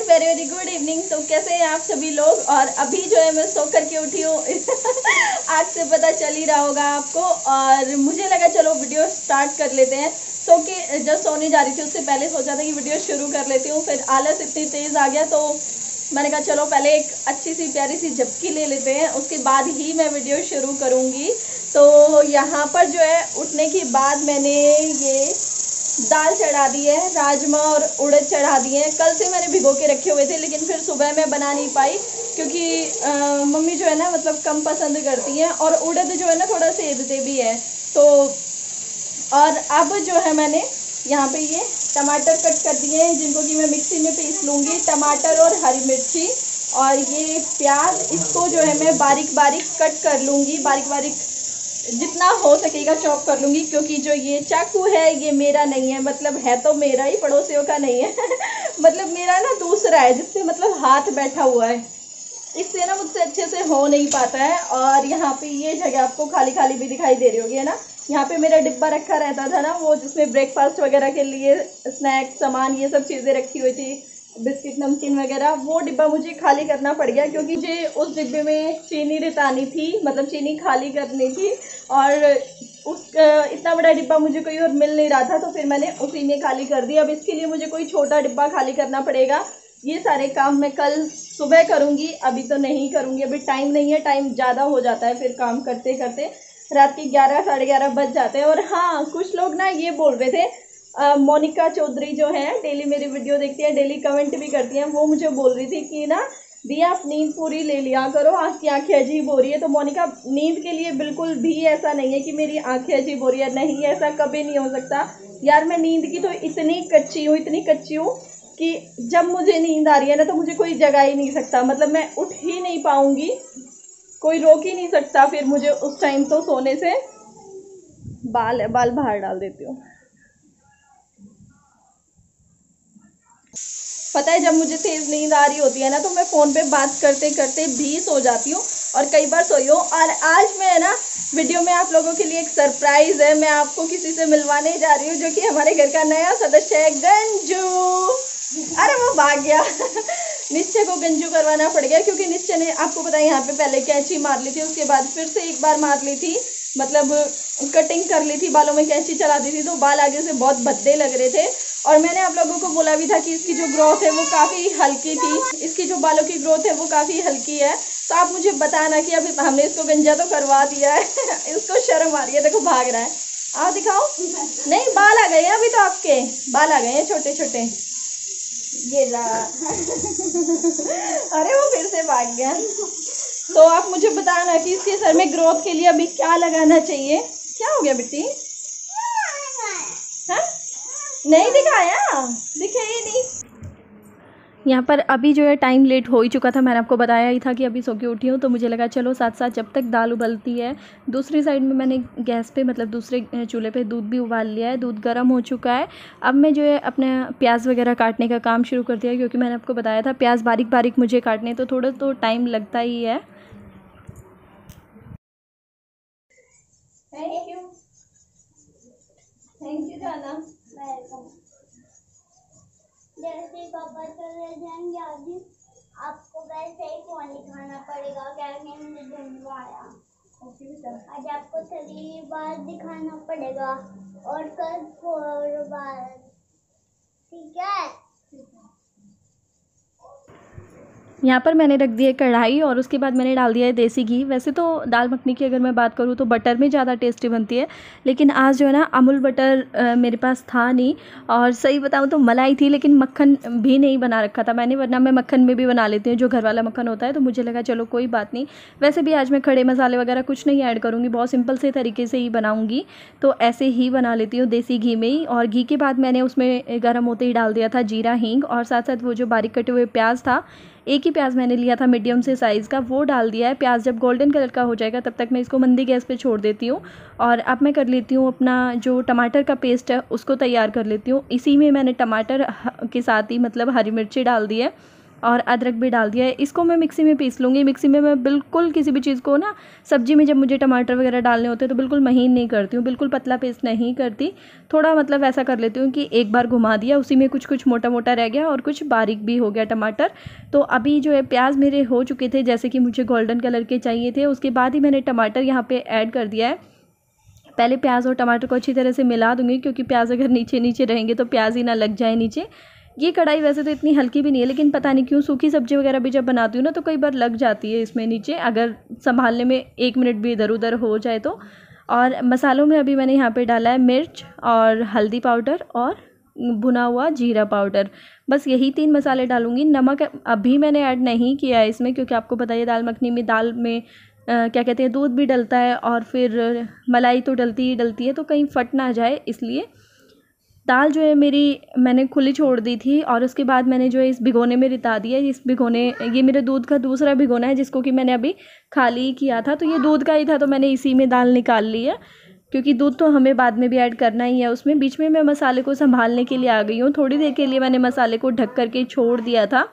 Very very good evening. तो कैसे हैं आप सभी लोग। और अभी जो है मैं सो करके उठी हूँ आज से पता चल ही रहा होगा आपको। और मुझे लगा चलो वीडियो स्टार्ट कर लेते हैं। सो कि जब सोने जा रही थी उससे पहले सोचा था कि वीडियो शुरू कर लेती हूँ, फिर आलस इतनी तेज आ गया तो मैंने कहा चलो पहले एक अच्छी सी प्यारी सी झपकी ले लेते हैं, उसके बाद ही मैं वीडियो शुरू करूँगी। तो यहाँ पर जो है उठने के बाद मैंने ये दाल चढ़ा दी है, राजमा और उड़द चढ़ा दिए हैं। कल से मैंने भिगो के रखे हुए थे लेकिन फिर सुबह मैं बना नहीं पाई क्योंकि मम्मी जो है ना मतलब कम पसंद करती हैं और उड़द जो है ना थोड़ा सेधते भी है। तो और अब जो है मैंने यहाँ पे ये टमाटर कट कर दिए हैं जिनको कि मैं मिक्सी में पीस लूँगी। टमाटर और हरी मिर्ची और ये प्याज, इसको जो है मैं बारीक बारीक कट कर लूँगी, बारीक बारीक जितना हो सकेगा चॉप कर लूँगी। क्योंकि जो ये चाकू है ये मेरा नहीं है, मतलब है तो मेरा ही, पड़ोसियों का नहीं है मतलब मेरा ना दूसरा है जिससे मतलब हाथ बैठा हुआ है, इससे ना मुझसे अच्छे से हो नहीं पाता है। और यहाँ पे ये जगह आपको खाली खाली भी दिखाई दे रही होगी है ना, यहाँ पे मेरा डिब्बा रखा रहता था ना, वो जिसमें ब्रेकफास्ट वगैरह के लिए स्नैक्स सामान ये सब चीज़ें रखी हुई थी, बिस्किट नमकीन वगैरह, वो डिब्बा मुझे खाली करना पड़ गया क्योंकि मुझे उस डिब्बे में चीनी रितानी थी, मतलब चीनी खाली करनी थी। और उस इतना बड़ा डिब्बा मुझे कोई और मिल नहीं रहा था तो फिर मैंने उसी में खाली कर दिया। अब इसके लिए मुझे कोई छोटा डिब्बा खाली करना पड़ेगा। ये सारे काम मैं कल सुबह करूँगी, अभी तो नहीं करूँगी, अभी टाइम नहीं है, टाइम ज़्यादा हो जाता है फिर काम करते करते, रात के 11 साढ़े 11 बज जाते हैं। और हाँ, कुछ लोग ना ये बोल रहे थे, मोनिका चौधरी जो है डेली मेरी वीडियो देखती है, डेली कमेंट भी करती हैं, वो मुझे बोल रही थी कि ना दी आप नींद पूरी ले लिया करो, आपकी आंखें अजीब हो रही है। तो मोनिका, नींद के लिए बिल्कुल भी ऐसा नहीं है कि मेरी आंखें अजीब हो रही है, नहीं, ऐसा कभी नहीं हो सकता यार। मैं नींद की तो इतनी कच्ची हूँ, इतनी कच्ची हूँ कि जब मुझे नींद आ रही है ना तो मुझे कोई जगा ही नहीं सकता, मतलब मैं उठ ही नहीं पाऊंगी, कोई रोक ही नहीं सकता फिर मुझे उस टाइम तो सोने से। बाल है, बाल बाहर डाल देती हूँ। पता है जब मुझे तेज नींद आ रही होती है ना तो मैं फ़ोन पे बात करते करते भी सो जाती हूँ और कई बार सोई हूँ। और आज मैं ना वीडियो में आप लोगों के लिए एक सरप्राइज़ है, मैं आपको किसी से मिलवाने जा रही हूँ जो कि हमारे घर का नया सदस्य है, गंजू। अरे वो भाग गया निश्चय को गंजू करवाना पड़ गया क्योंकि निश्चय ने आपको पता है यहाँ पे पहले कैंची मार ली थी, उसके बाद फिर से एक बार मार ली थी, मतलब कटिंग कर ली थी, बालों में कैंची चला दी थी तो बाल आगे से बहुत भद्दे लग रहे थे। और मैंने आप लोगों को बोला भी था कि इसकी जो ग्रोथ है वो काफ़ी हल्की थी, इसकी जो बालों की ग्रोथ है वो काफ़ी हल्की है। तो आप मुझे बताना कि अभी हमने इसको गंजा तो करवा दिया है इसको शर्म आ रही है, देखो भाग रहा है, आओ दिखाओ। नहीं, बाल आ गए हैं, अभी तो आपके बाल आ गए हैं छोटे छोटे, ये रहा अरे वो फिर से भाग गया। तो आप मुझे बताना कि इसके सर में ग्रोथ के लिए अभी क्या लगाना चाहिए। क्या हो गया बेटी? हाँ, नहीं दिखाया, दिखे ही नहीं। यहाँ पर अभी जो है टाइम लेट हो ही चुका था, मैंने आपको बताया ही था कि अभी सो के उठी हूँ तो मुझे लगा चलो साथ साथ जब तक दाल उबलती है, दूसरी साइड में मैंने गैस पे मतलब दूसरे चूल्हे पे दूध भी उबाल लिया है, दूध गर्म हो चुका है। अब मैं जो है अपने प्याज वगैरह काटने का काम शुरू कर दिया क्योंकि मैंने आपको बताया था प्याज बारीक बारीक मुझे काटने तो थोड़ा तो टाइम लगता ही है। थैंक यू जाना। जैसे पापा चले जाएंगे आगे आपको वैसे ही फोन दिखाना पड़ेगा, क्या मुझे ढूंढवाया। आज आपको 3 बार दिखाना पड़ेगा और कल 4 बार, ठीक है? यहाँ पर मैंने रख दिया कढ़ाई और उसके बाद मैंने डाल दिया है देसी घी। वैसे तो दाल मखनी की अगर मैं बात करूँ तो बटर में ज़्यादा टेस्टी बनती है, लेकिन आज जो है ना अमूल बटर मेरे पास था नहीं, और सही बताऊँ तो मलाई थी लेकिन मक्खन भी नहीं बना रखा था मैंने, वरना मैं मक्खन में भी बना लेती हूँ जो घर वाला मक्खन होता है। तो मुझे लगा चलो कोई बात नहीं, वैसे भी आज मैं खड़े मसाले वगैरह कुछ नहीं ऐड करूँगी, बहुत सिंपल से तरीके से ही बनाऊँगी, तो ऐसे ही बना लेती हूँ देसी घी में ही। और घी के बाद मैंने उसमें गर्म होते ही डाल दिया था जीरा, हींग और साथ साथ वो जो बारीक कटे हुए प्याज था, एक ही प्याज मैंने लिया था मीडियम से साइज़ का, वो डाल दिया है। प्याज जब गोल्डन कलर का हो जाएगा तब तक मैं इसको मंदी गैस पे छोड़ देती हूँ। और अब मैं कर लेती हूँ अपना जो टमाटर का पेस्ट है उसको तैयार कर लेती हूँ। इसी में मैंने टमाटर के साथ ही मतलब हरी मिर्ची डाल दी है और अदरक भी डाल दिया है। इसको मैं मिक्सी में पीस लूँगी। मिक्सी में मैं बिल्कुल किसी भी चीज़ को ना, सब्ज़ी में जब मुझे टमाटर वगैरह डालने होते हैं तो बिल्कुल महीन नहीं करती हूँ, बिल्कुल पतला पेस्ट नहीं करती। थोड़ा मतलब ऐसा कर लेती हूँ कि एक बार घुमा दिया, उसी में कुछ कुछ मोटा मोटा रह गया और कुछ बारीक भी हो गया टमाटर। तो अभी जो है प्याज मेरे हो चुके थे, जैसे कि मुझे गोल्डन कलर के चाहिए थे। उसके बाद ही मैंने टमाटर यहाँ पर ऐड कर दिया है। पहले प्याज और टमाटर को अच्छी तरह से मिला दूँगी, क्योंकि प्याज अगर नीचे नीचे रहेंगे तो प्याज ही ना लग जाए नीचे। ये कढ़ाई वैसे तो इतनी हल्की भी नहीं है, लेकिन पता नहीं क्यों सूखी सब्ज़ी वगैरह भी जब बनाती हूँ ना तो कई बार लग जाती है इसमें नीचे, अगर संभालने में 1 मिनट भी इधर उधर हो जाए तो। और मसालों में अभी मैंने यहाँ पे डाला है मिर्च और हल्दी पाउडर और भुना हुआ जीरा पाउडर, बस यही 3 मसाले डालूँगी। नमक अभी मैंने ऐड नहीं किया है इसमें, क्योंकि आपको बताइए दाल मखनी में दाल में क्या कहते हैं, दूध भी डलता है और फिर मलाई तो डलती ही डलती है, तो कहीं फट ना जाए इसलिए। दाल जो है मेरी मैंने खुली छोड़ दी थी और उसके बाद मैंने जो है इस भिगोने में रिता दिया। इस भिगोने, ये मेरे दूध का दूसरा भिगोना है जिसको कि मैंने अभी खाली किया था, तो ये दूध का ही था तो मैंने इसी में दाल निकाल ली है, क्योंकि दूध तो हमें बाद में भी ऐड करना ही है उसमें। बीच में मैं मसाले को संभालने के लिए आ गई हूँ, थोड़ी देर के लिए मैंने मसाले को ढक करके छोड़ दिया था।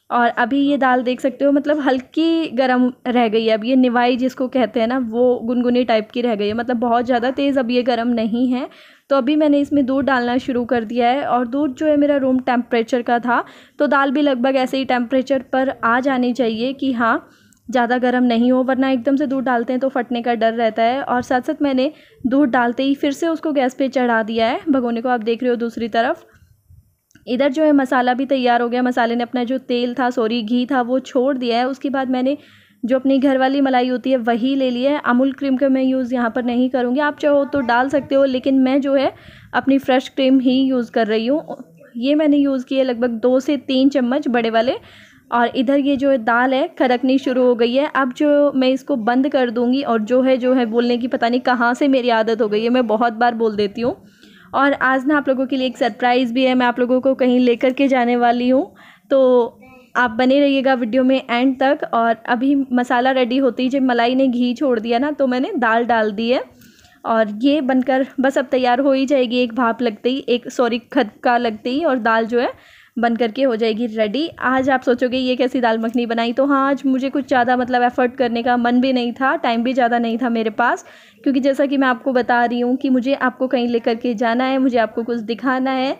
और अभी ये दाल देख सकते हो मतलब हल्की गरम रह गई है। अब ये निवाई जिसको कहते हैं ना, वो गुनगुनी टाइप की रह गई है, मतलब बहुत ज़्यादा तेज़ अब ये गरम नहीं है। तो अभी मैंने इसमें दूध डालना शुरू कर दिया है और दूध जो है मेरा रूम टेम्परेचर का था, तो दाल भी लगभग ऐसे ही टेम्परेचर पर आ जानी चाहिए कि हाँ ज़्यादा गर्म नहीं हो, वरना एकदम से दूध डालते हैं तो फटने का डर रहता है। और साथ साथ मैंने दूध डालते ही फिर से उसको गैस पे चढ़ा दिया है भगोने को, आप देख रहे हो दूसरी तरफ। इधर जो है मसाला भी तैयार हो गया, मसाले ने अपना जो तेल था, सॉरी घी था, वो छोड़ दिया है। उसके बाद मैंने जो अपनी घर वाली मलाई होती है वही ले लिया है। अमूल क्रीम का मैं यूज़ यहाँ पर नहीं करूँगी, आप चाहो तो डाल सकते हो, लेकिन मैं जो है अपनी फ्रेश क्रीम ही यूज़ कर रही हूँ। ये मैंने यूज़ किए लगभग 2 से 3 चम्मच बड़े वाले। और इधर ये जो दाल है खरकनी शुरू हो गई है। अब जो मैं इसको बंद कर दूँगी, और जो है बोलने की पता नहीं कहाँ से मेरी आदत हो गई है, मैं बहुत बार बोल देती हूँ। और आज ना आप लोगों के लिए एक सरप्राइज़ भी है, मैं आप लोगों को कहीं लेकर के जाने वाली हूँ, तो आप बने रहिएगा वीडियो में एंड तक। और अभी मसाला रेडी होती, जब मलाई ने घी छोड़ दिया ना तो मैंने दाल डाल दी है और ये बनकर बस अब तैयार हो ही जाएगी। एक भाप लगते ही, खदका लगते ही, और दाल जो है बन करके हो जाएगी रेडी। आज आप सोचोगे ये कैसी दाल मखनी बनाई, तो हाँ आज मुझे कुछ ज़्यादा मतलब एफ़र्ट करने का मन भी नहीं था, टाइम भी ज़्यादा नहीं था मेरे पास, क्योंकि जैसा कि मैं आपको बता रही हूँ कि मुझे आपको कहीं लेकर के जाना है, मुझे आपको कुछ दिखाना है।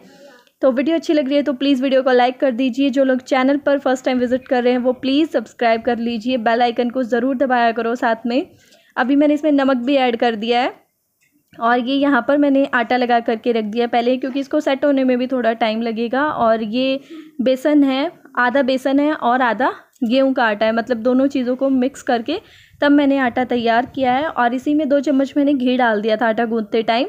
तो वीडियो अच्छी लग रही है तो प्लीज़ वीडियो को लाइक कर दीजिए। जो लोग चैनल पर फर्स्ट टाइम विजिट कर रहे हैं वो प्लीज़ सब्सक्राइब कर लीजिए, बेल आइकन को ज़रूर दबाया करो साथ में। अभी मैंने इसमें नमक भी ऐड कर दिया है और ये यहाँ पर मैंने आटा लगा करके रख दिया पहले, क्योंकि इसको सेट होने में भी थोड़ा टाइम लगेगा। और ये बेसन है, आधा बेसन है और आधा गेहूं का आटा है, मतलब दोनों चीज़ों को मिक्स करके तब मैंने आटा तैयार किया है। और इसी में 2 चम्मच मैंने घी डाल दिया था आटा गूंथते टाइम।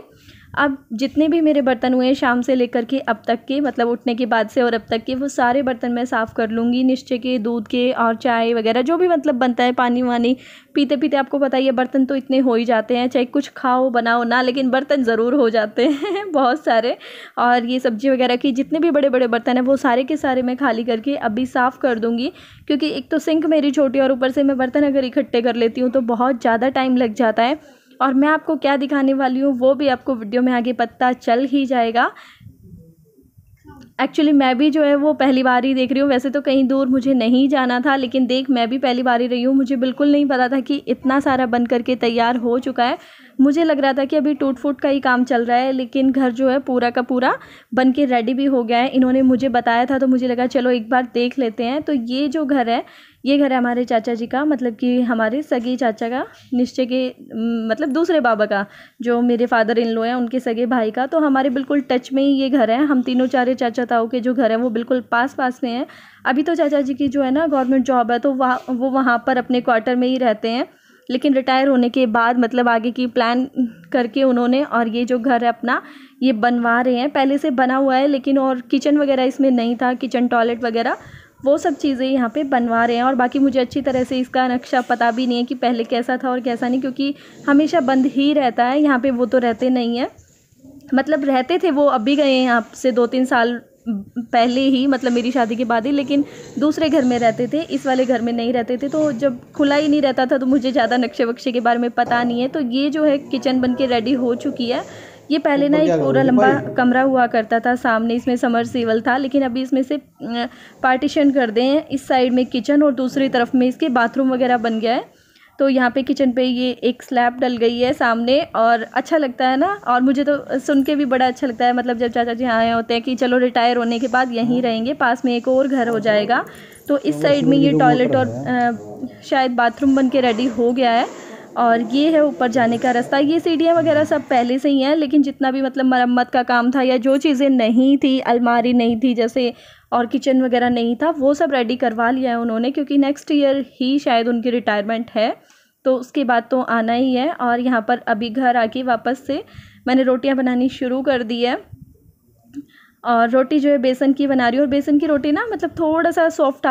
अब जितने भी मेरे बर्तन हुए हैं शाम से लेकर के अब तक के, मतलब उठने के बाद से और अब तक के, वो सारे बर्तन मैं साफ़ कर लूँगी। निश्चय के, दूध के और चाय वगैरह जो भी मतलब बनता है, पानी वानी पीते पीते आपको पता ही है बर्तन तो इतने हो ही जाते हैं, चाहे कुछ खाओ बनाओ ना, लेकिन बर्तन ज़रूर हो जाते हैं बहुत सारे। और ये सब्ज़ी वगैरह की जितने भी बड़े बड़े बर्तन हैं वो सारे के सारे मैं खाली करके अभी साफ़ कर दूँगी, क्योंकि एक तो सिंक मेरी छोटी और ऊपर से मैं बर्तन अगर इकट्ठे कर लेती हूँ तो बहुत ज़्यादा टाइम लग जाता है। और मैं आपको क्या दिखाने वाली हूँ वो भी आपको वीडियो में आगे पता चल ही जाएगा। एक्चुअली मैं भी जो है वो पहली बार ही देख रही हूँ, वैसे तो कहीं दूर मुझे नहीं जाना था, लेकिन मैं भी पहली बार ही रही हूँ। मुझे बिल्कुल नहीं पता था कि इतना सारा बन करके तैयार हो चुका है। मुझे लग रहा था कि अभी टूट फूट का ही काम चल रहा है, लेकिन घर जो है पूरा का पूरा बन के रेडी भी हो गया है। इन्होंने मुझे बताया था तो मुझे लगा चलो एक बार देख लेते हैं। तो ये जो घर है, ये घर है हमारे चाचा जी का, मतलब कि हमारे सगे चाचा का, निश्चय के मतलब दूसरे बाबा का, जो मेरे फादर इन लॉ हैं उनके सगे भाई का। तो हमारे बिल्कुल टच में ही ये घर है। हम तीनों चारे चाचा ताऊ के जो घर है वो बिल्कुल पास पास में हैं। अभी तो चाचा जी की जो है ना गवर्नमेंट जॉब है, तो वो वहाँ पर अपने क्वार्टर में ही रहते हैं, लेकिन रिटायर होने के बाद मतलब आगे की प्लान करके उन्होंने, और ये जो घर है अपना ये बनवा रहे हैं। पहले से बना हुआ है लेकिन, और किचन वगैरह इसमें नहीं था, किचन टॉयलेट वगैरह वो सब चीज़ें यहाँ पे बनवा रहे हैं। और बाकी मुझे अच्छी तरह से इसका नक्शा पता भी नहीं है कि पहले कैसा था और कैसा नहीं, क्योंकि हमेशा बंद ही रहता है यहाँ पे। वो तो रहते नहीं हैं, मतलब रहते थे वो, अभी गए हैं यहाँ से 2-3 साल पहले ही, मतलब मेरी शादी के बाद ही, लेकिन दूसरे घर में रहते थे, इस वाले घर में नहीं रहते थे। तो जब खुला ही नहीं रहता था तो मुझे ज़्यादा नक्शे वक्शे के बारे में पता नहीं है। तो ये जो है किचन बन के रेडी हो चुकी है। ये पहले ना एक पूरा लंबा कमरा हुआ करता था, सामने इसमें समरसीबल था, लेकिन अभी इसमें से पार्टीशन कर दें हैं। इस साइड में किचन और दूसरी तरफ में इसके बाथरूम वगैरह बन गया है। तो यहाँ पे किचन पे ये एक स्लैब डल गई है सामने, और अच्छा लगता है ना। और मुझे तो सुन के भी बड़ा अच्छा लगता है, मतलब जब चाचा जी आए होते हैं कि चलो रिटायर होने के बाद यहीं रहेंगे, पास में एक और घर हो जाएगा। तो इस साइड में ये टॉयलेट और शायद बाथरूम बन के रेडी हो गया है। और ये है ऊपर जाने का रास्ता। ये सीढ़ियाँ वगैरह सब पहले से ही हैं, लेकिन जितना भी मतलब मरम्मत का काम था या जो चीज़ें नहीं थी, अलमारी नहीं थी जैसे, और किचन वगैरह नहीं था, वो सब रेडी करवा लिया है उन्होंने, क्योंकि नेक्स्ट ईयर ही शायद उनकी रिटायरमेंट है, तो उसके बाद तो आना ही है। और यहाँ पर अभी घर आके वापस से मैंने रोटियाँ बनानी शुरू कर दी है। और रोटी जो है बेसन की बना रही हूँ, और बेसन की रोटी ना मतलब थोड़ा सा सॉफ्ट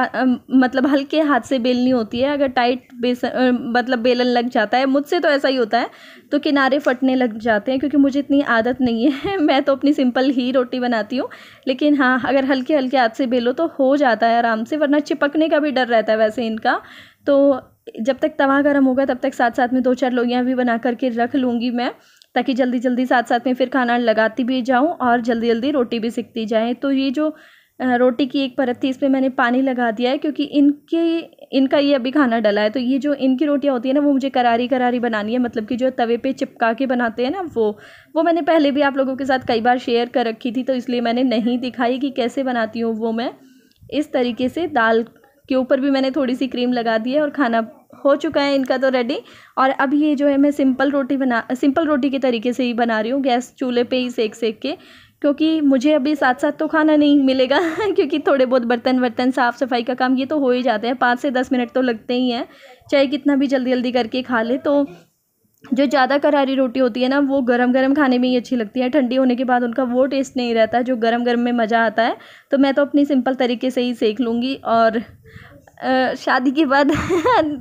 मतलब हल्के हाथ से बेलनी होती है। अगर टाइट बेसन मतलब बेलन लग जाता है, मुझसे तो ऐसा ही होता है, तो किनारे फटने लग जाते हैं, क्योंकि मुझे इतनी आदत नहीं है। मैं तो अपनी सिंपल ही रोटी बनाती हूँ, लेकिन हाँ अगर हल्के हल्के हाथ से बेलो तो हो जाता है आराम से, वरना चिपकने का भी डर रहता है वैसे इनका। तो जब तक तवा गर्म होगा तब तक साथ साथ में 2-4 लोइयाँ भी बना करके रख लूँगी मैं, ताकि जल्दी जल्दी साथ साथ में फिर खाना लगाती भी जाऊं और जल्दी जल्दी रोटी भी सिकती जाए। तो ये जो रोटी की एक परत थी, इस पर मैंने पानी लगा दिया है, क्योंकि इनका ये अभी खाना डला है। तो ये जो इनकी रोटियां होती है ना, वो मुझे करारी करारी बनानी है, मतलब कि जो तवे पे चिपका के बनाते हैं ना, वो मैंने पहले भी आप लोगों के साथ कई बार शेयर कर रखी थी, तो इसलिए मैंने नहीं दिखाई कि कैसे बनाती हूँ वो मैं। इस तरीके से दाल के ऊपर भी मैंने थोड़ी सी क्रीम लगा दी है, और खाना हो चुका है इनका तो रेडी। और अब ये जो है मैं सिंपल रोटी के तरीके से ही बना रही हूँ, गैस चूल्हे पे ही सेक के, क्योंकि मुझे अभी साथ साथ तो खाना नहीं मिलेगा क्योंकि थोड़े बहुत बर्तन साफ़ सफाई का काम ये तो हो ही जाते हैं, 5 से 10 मिनट तो लगते ही हैं, चाहे कितना भी जल्दी जल्दी करके खा ले। तो जो ज़्यादा करारी रोटी होती है ना, वो गरम गरम खाने में ही अच्छी लगती है, ठंडी होने के बाद उनका वो टेस्ट नहीं रहता जो गरम गरम में मज़ा आता है। तो मैं तो अपनी सिंपल तरीके से ही सेक लूँगी। और शादी के बाद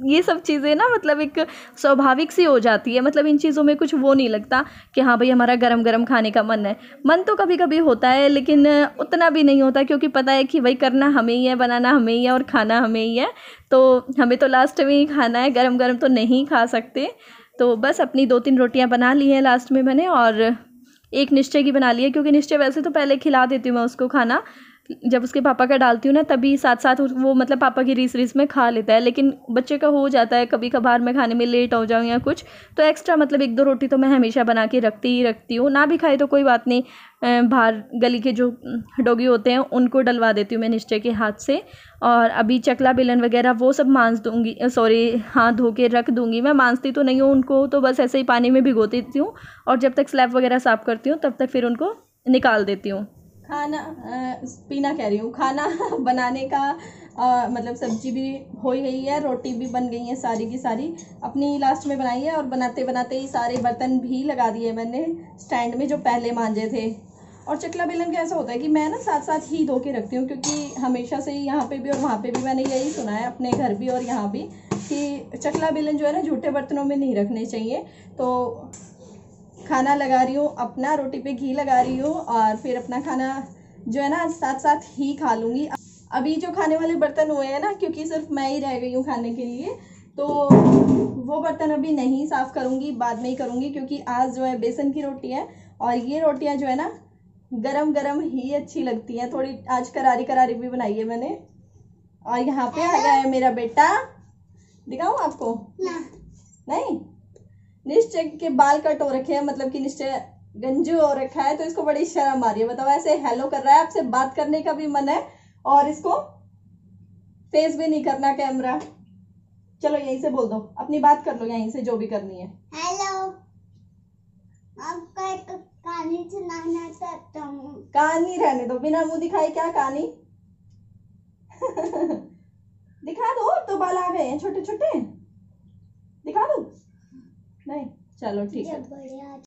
ये सब चीज़ें ना मतलब एक स्वाभाविक सी हो जाती है, मतलब इन चीज़ों में कुछ वो नहीं लगता कि हाँ भाई हमारा गरम गरम खाने का मन है। मन तो कभी कभी होता है, लेकिन उतना भी नहीं होता, क्योंकि पता है कि भाई करना हमें ही है, बनाना हमें ही है, और खाना हमें ही है, तो हमें तो लास्ट में ही खाना है, गरम गरम तो नहीं खा सकते। तो बस अपनी 2-3 रोटियां बना ली हैं लास्ट में मैंने, और एक निश्चय की बना ली है, क्योंकि निश्चय वैसे तो पहले खिला देती हूँ मैं उसको खाना, जब उसके पापा का डालती हूँ ना तभी साथ साथ वो मतलब पापा की रीस में खा लेता है। लेकिन बच्चे का हो जाता है कभी कभार मैं खाने में लेट हो जाऊँ या कुछ, तो एक्स्ट्रा मतलब 1-2 रोटी तो मैं हमेशा बना के रखती हूँ। ना भी खाए तो कोई बात नहीं, बाहर गली के जो डॉगी होते हैं उनको डलवा देती हूँ मैं निश्चय के हाथ से। और अभी चकला बेलन वगैरह वो सब मांज दूँगी, हाथ धो के रख दूँगी। मैं मांजती तो नहीं हूँ उनको, तो बस ऐसे ही पानी में भिगो देती हूँ, और जब तक स्लैब वगैरह साफ़ करती हूँ तब तक फिर उनको निकाल देती हूँ। खाना पीना कह रही हूँ, खाना बनाने का मतलब सब्जी भी हो गई है, रोटी भी बन गई है सारी की सारी, अपनी लास्ट में बनाई है। और बनाते बनाते ही सारे बर्तन भी लगा दिए मैंने स्टैंड में जो पहले मांजे थे। और चकला बेलन का ऐसा होता है कि मैं ना साथ साथ ही धो के रखती हूँ, क्योंकि हमेशा से ही यहाँ पे भी और वहाँ पे भी मैंने यही सुना है, अपने घर भी और यहाँ भी, कि चकला बेलन जो है ना झूठे बर्तनों में नहीं रखने चाहिए। तो खाना लगा रही हूँ अपना, रोटी पे घी लगा रही हूँ, और फिर अपना खाना जो है ना साथ साथ ही खा लूँगी। अभी जो खाने वाले बर्तन हुए हैं ना, क्योंकि सिर्फ मैं ही रह गई हूँ खाने के लिए, तो वो बर्तन अभी नहीं साफ़ करूँगी, बाद में ही करूँगी, क्योंकि आज जो है बेसन की रोटी है, और ये रोटियाँ जो है ना गरम गरम ही अच्छी लगती हैं। थोड़ी आज करारी करारी भी बनाई है मैंने। और यहाँ पे आ गया है मेरा बेटा, दिखाऊँ आपको? नहीं, निश्चय के बाल कट हो रखे हैं, मतलब कि निश्चय गंजू हो रखा है, तो इसको बड़ी शर्म आ रही है। बताओ, ऐसे हेलो कर रहा है, आपसे बात करने का भी मन है और इसको फेस भी नहीं करना कैमरा। चलो यहीं से बोल दो, अपनी बात कर लो यहीं से, जो भी करनी है। हेलो, आपका एक कहानी सुनाना चाहता हूँ। कहानी रहने दो, बिना मुंह दिखाए क्या कहानी दिखा दो, तो बाल आ गए हैं छोटे छोटे, दिखा दो। नहीं, चलो ठीक है।